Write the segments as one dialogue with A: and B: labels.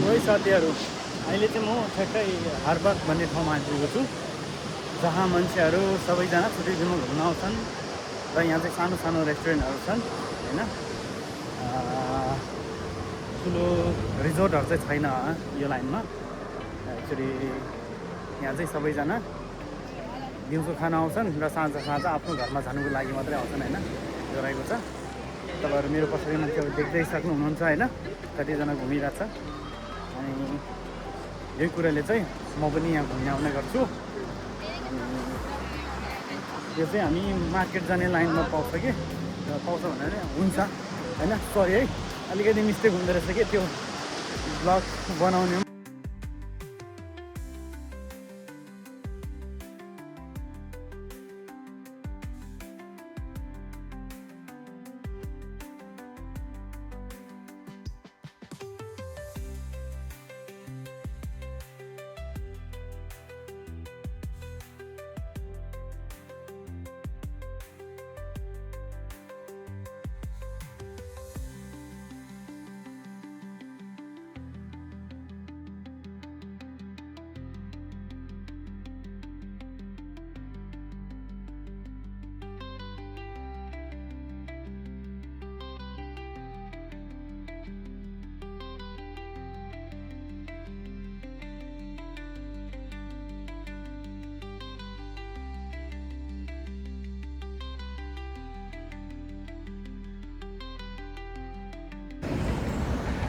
A: वही साथीहरू अहिले चाहिँ म ठ्याक्कै हार्बर भन्ने ठाउँमा आइपुगेको छु जहाँ मान्छेहरू सबैजना छुट्टी दिनमा घुम्न आउँछन् र यहाँ चाहिँ सानो सानो रेस्टुरेन्टहरू छन् होइन ठुलो रिजोर्टहरू चाहिँ छैन यो लाइनमा एक्चुअली यहाँ चाहिँ सबैजना दिउँसो खाना आउँछन् र साँझ आफ्नो घरमा जानुको लागि मात्रै आउँछन् होइन यो रहेको छ तपाईँहरू मेरो पछाडि मान्छेहरू देख्दै सक्नुहुन्छ होइन कतिजना घुमिरहेछ अनि यही कुराले चाहिँ म पनि यहाँ घुम्न आउने गर्छु यो चाहिँ हामी मार्केट जाने लाइनमा पाउँछ कि पाउँछ भनेर हुन्छ होइन सरी है अलिकति मिस्टेक हुँदो रहेछ कि त्यो ब्लग बनाउने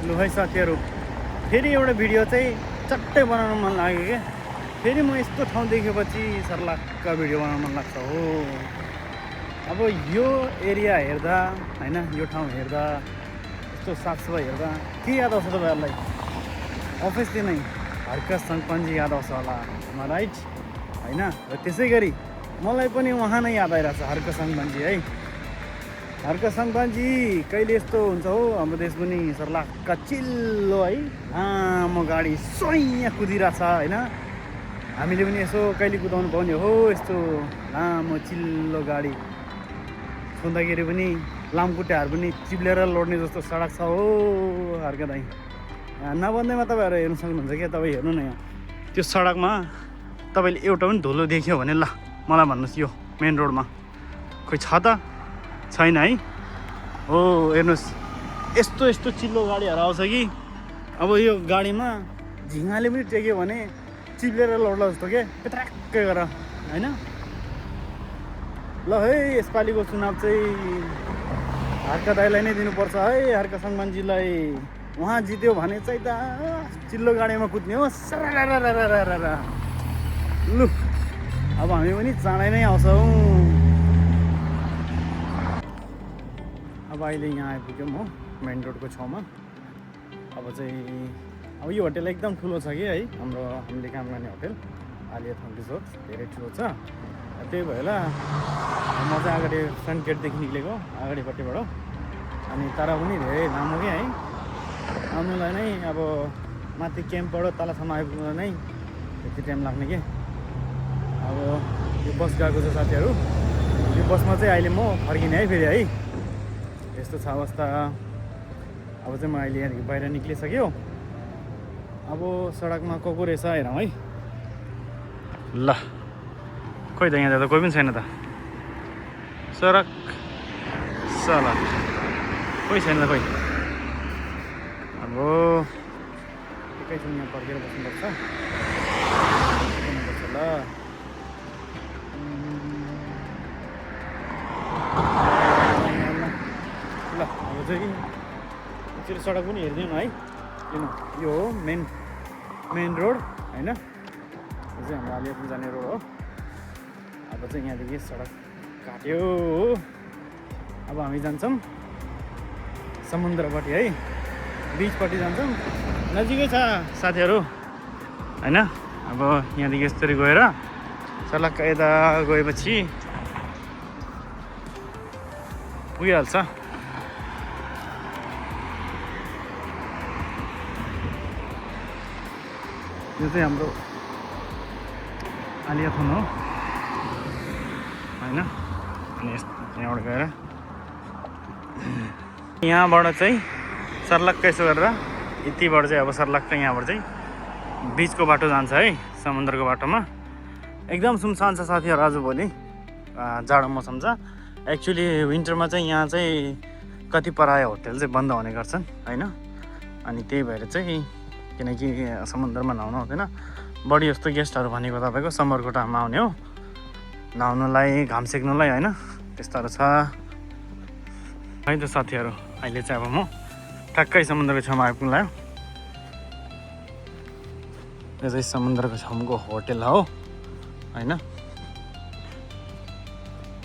A: लु है साथीहरू फेरि एउटा भिडियो चाहिँ चट्टै बनाउन मन लाग्यो क्या फेरि म यस्तो ठाउँ देखेपछि सर्लाक्क भिडियो बनाउन मन लाग्छ हो अब यो एरिया हेर्दा होइन यो ठाउँ हेर्दा यस्तो साफसफाइ हेर्दा के याद आउँछ तपाईँहरूलाई अभियसली नै हर्का सङ्कपन्जी याद आउँछ होला राइट होइन र त्यसै गरी मलाई पनि उहाँ नै याद आइरहेछ हर्का सङ्कपन्जी है हर्का सङ्कपन्जी कहिले यस्तो हुन्छ हो हाम्रो देश पनि सर्लाक्क चिल्लो है लामो गाडी स्वैँ कुदिरहेछ होइन हामीले पनि यसो कहिले कुदाउनु पाउने हो यस्तो लामो चिल्लो गाडी छुँदाखेरि पनि लामखुट्टेहरू पनि चिप्लेर लड्ने जस्तो सडक छ हो हर्का दाइ नभन्दैमा तपाईँहरू हेर्नु सक्नुहुन्छ क्या तपाईँ हेर्नु न यहाँ त्यो सडकमा तपाईँले एउटा पनि धुलो देख्यो भने ल मलाई भन्नुहोस् यो मेन रोडमा खोइ छ त छैन है हो हेर्नुहोस् यस्तो यस्तो चिल्लो गाडीहरू आउँछ कि अब यो गाडीमा झिँगाले पनि टेक्यो भने चिप्लेर लड्ला जस्तो के पेट्राक्कै गर होइन ल है यसपालिको चुनाव चाहिँ हर्का दाइलाई नै दिनुपर्छ है हर्का सङ्कपन्जीलाई उहाँ जित्यो भने चाहिँ त चिल्लो गाडीमा कुद्ने हो सरारारारारा लु अब हामी पनि चाँडै नै आउँछौँ अब अहिले यहाँ आइपुग्यौँ हो मेन रोडको छेउमा अब चाहिँ अब यो होटेल एकदम ठुलो छ कि है हामीले काम गर्ने होटेल आलिया थन रिजोर्ट धेरै ठुलो छ त्यही भएर म चाहिँ अगाडि फ्रन्ट गेटदेखि निक्लेको अगाडिपट्टिबाट अनि तर पनि धेरै लामो कि है आउनुलाई नै अब माथि क्याम्पबाट तलसम्म आइपुग्नु नै त्यति टाइम लाग्ने कि अब यो बस गएको छ साथीहरू यो बसमा चाहिँ अहिले म फर्किने है फेरि है यस्तो छ अवस्था अब चाहिँ म अहिले यहाँदेखि बाहिर निक्लिसक्यो अब सडकमा को रहेछ हेरौँ है ल खोइ त यहाँ त कोही पनि छैन त सडक सडक कोही छैन त खोइ अब एकैछिन यहाँ पर्खेर बस्नुपर्छ ल ल अब चाहिँ एक्चुअली सडक पनि हेरिदिउँ न है किन यो हो मेन रोड होइन यो चाहिँ हाम्रो आलियापुर जाने रोड हो अब चाहिँ यहाँदेखि सडक काट्यो अब हामी जान्छौँ समुद्रपट्टि है बिचपट्टि जान्छौँ नजिकै छ साथीहरू होइन अब यहाँदेखि यसरी गएर सडक यता गएपछि पुगिहाल्छ यो चाहिँ हाम्रो आलिया थन हो होइन अनि यहाँबाट गएर यहाँबाट चाहिँ सर्लक्कै यसो गरेर यतिबाट चाहिँ अब सर्लक्क यहाँबाट चाहिँ बिचको बाटो जान्छ है, समुद्रको बाटोमा। एकदम सुनसान छ साथीहरू आजभोलि, जाडो मौसम छ। एक्चुअली विन्टरमा चाहिँ यहाँ चाहिँ कतिपय होटल चाहिँ बन्द हुने गर्छन् होइन, अनि त्यही भएर चाहिँ किनकि समुद्रमा नुहाउनु हुँदैन। बढी जस्तो गेस्टहरू भनेको तपाईँको समरको टाइममा आउने हो, नुहाउनुलाई, घाम सेक्नुलाई होइन, त्यस्तोहरू छ है त साथीहरू। अहिले चाहिँ अब म ठ्याक्कै समुद्रको छेउमा आइपुग्यो। यो चाहिँ समुद्रको छेउको होटल हो होइन।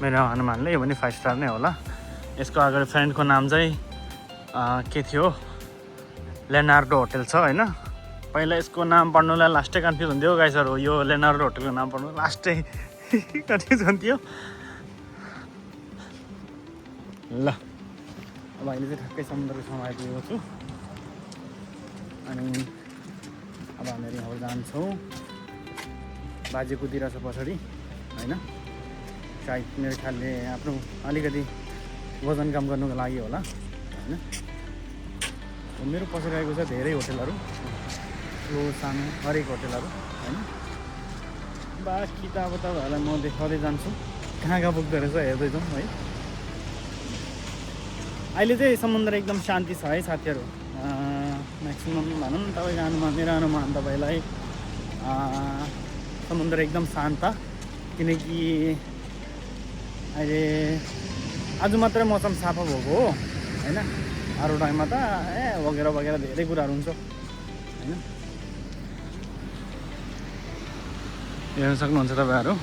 A: मेरो अनुमानले यो पनि 5 स्टार नै होला। यसको अगाडि फ्रेन्डको नाम चाहिँ के थियो, लेनार्डो होटल छ होइन। पहिला यसको नाम पढ्नुलाई लास्टै कन्फ्युज हुन्थ्यो गाइसहरू, यो लेनार्डो होटलको नाम पढ्नु लास्टै कन्फ्युज हुन्थ्यो। ल अब अहिले चाहिँ ठ्याक्कै समुद्रको छेउमा आइपुगेको छु, अनि अब हामीहरू यहाँबाट जान्छौँ। बाजे कुदिरहेछ पछाडि होइन, सायद मेरो ख्यालले आफ्नो अलिकति वजन कम गर्नुको लागि होला होइन। मेरो पछाडि आएको छ धेरै होटलहरू, ठुलो सानो हरेक होटलहरू होइन। बाँकी त अब तपाईँहरूलाई म देखाउँदै जान्छु कहाँ कहाँ पुग्दो रहेछ, हेर्दै जाउँ है। अहिले चाहिँ समुद्र एकदम शान्ति छ है साथीहरू। म्याक्सिमम् भनौँ न तपाईँको अनुमान, मेरो अनुमान तपाईँलाई समुद्र एकदम शान्त, किनकि अहिले आज मात्रै मौसम सफा भएको हो होइन। अरू टाइममा त वगेरा वगेरा धेरै कुराहरू हुन्छ होइन। हेर्न सक्नुहुन्छ तपाईँहरू।